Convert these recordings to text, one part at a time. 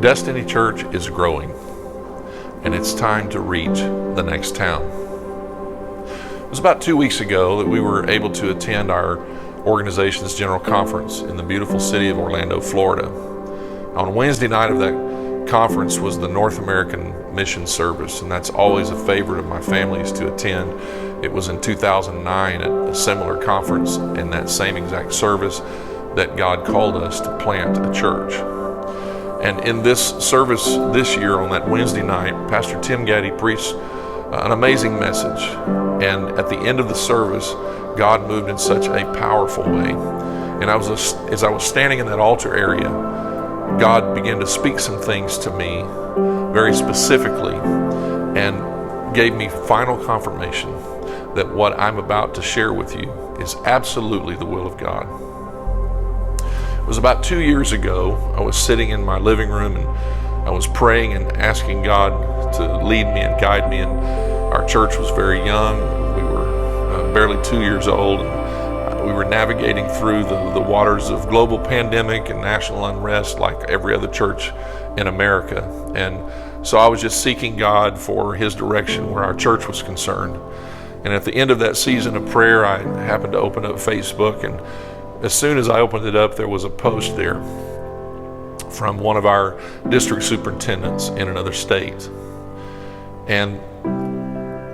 Destiny Church is growing, and it's time to reach the next town. It was about 2 weeks ago that we were able to attend our organization's general conference in the beautiful city of Orlando, Florida. On Wednesday night of that conference was the North American Mission Service, and that's always a favorite of my family's to attend. It was in 2009 at a similar conference in that same exact service that God called us to plant a church. And in this service this year on that Wednesday night, Pastor Tim Gaddy preached an amazing message. And at the end of the service, God moved in such a powerful way. And as I was standing in that altar area, God began to speak some things to me very specifically and gave me final confirmation that what I'm about to share with you is absolutely the will of God. It was about 2 years ago. I was sitting in my living room and I was praying and asking God to lead me and guide me. And our church was very young. We were barely 2 years old. And we were navigating through the waters of global pandemic and national unrest like every other church in America. And so I was just seeking God for His direction where our church was concerned. And at the end of that season of prayer, I happened to open up Facebook, and as soon as I opened it up, there was a post there from one of our district superintendents in another state. And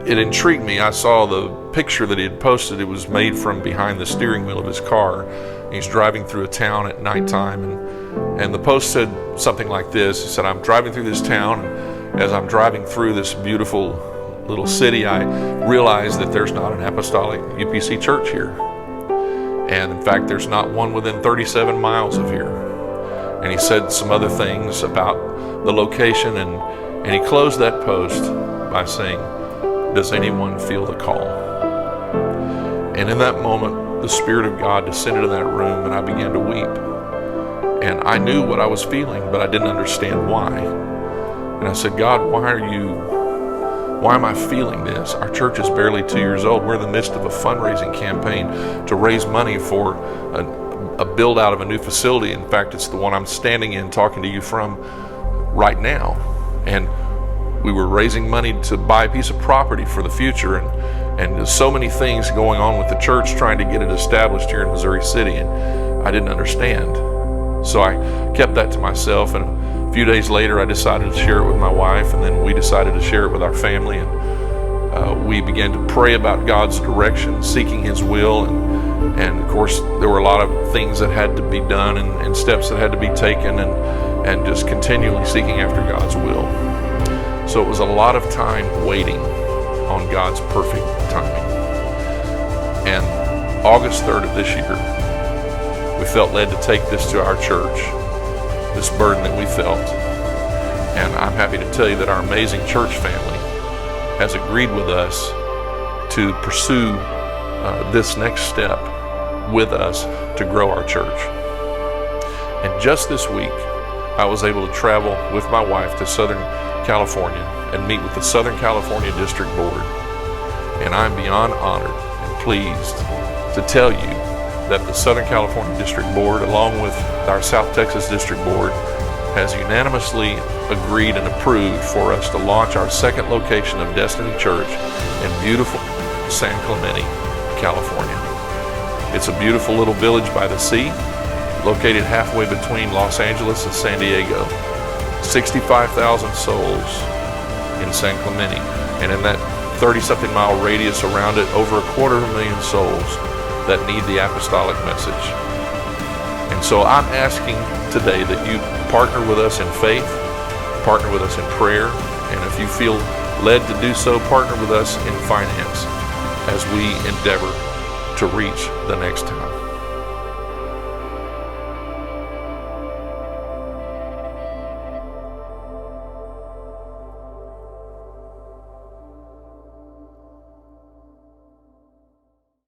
it intrigued me. I saw the picture that he had posted. It was made from behind the steering wheel of his car. He's driving through a town at nighttime, and the post said something like this. He said, "I'm driving through this town, and as I'm driving through this beautiful little city, I realize that there's not an apostolic UPC church here. And in fact, there's not one within 37 miles of here." And he said some other things about the location, and he closed that post by saying, "Does anyone feel the call?" And in that moment, the Spirit of God descended in that room, and I began to weep. And I knew what I was feeling, but I didn't understand why. And I said, "God, why am I feeling this? Our church is barely 2 years old. We're in the midst of a fundraising campaign to raise money for a build out of a new facility. In fact, it's the one I'm standing in talking to you from right now. And we were raising money to buy a piece of property for the future, and there's so many things going on with the church trying to get it established here in Missouri City, and I didn't understand. So I kept that to myself, and a few days later, I decided to share it with my wife, and then we decided to share it with our family, and we began to pray about God's direction, seeking His will, and of course, there were a lot of things that had to be done and steps that had to be taken, and just continually seeking after God's will. So it was a lot of time waiting on God's perfect timing. And August 3rd of this year, we felt led to take this to our church, this burden that we felt. And I'm happy to tell you that our amazing church family has agreed with us to pursue this next step with us to grow our church. And just this week, I was able to travel with my wife to Southern California and meet with the Southern California District Board. And I'm beyond honored and pleased to tell you that the Southern California District Board, along with our South Texas District Board, has unanimously agreed and approved for us to launch our second location of Destiny Church in beautiful San Clemente, California. It's a beautiful little village by the sea, located halfway between Los Angeles and San Diego. 65,000 souls in San Clemente, and in that 30-something mile radius around it, over 250,000 souls that need the apostolic message. And so I'm asking today that you partner with us in faith, partner with us in prayer, and if you feel led to do so, partner with us in finance as we endeavor to reach the next town.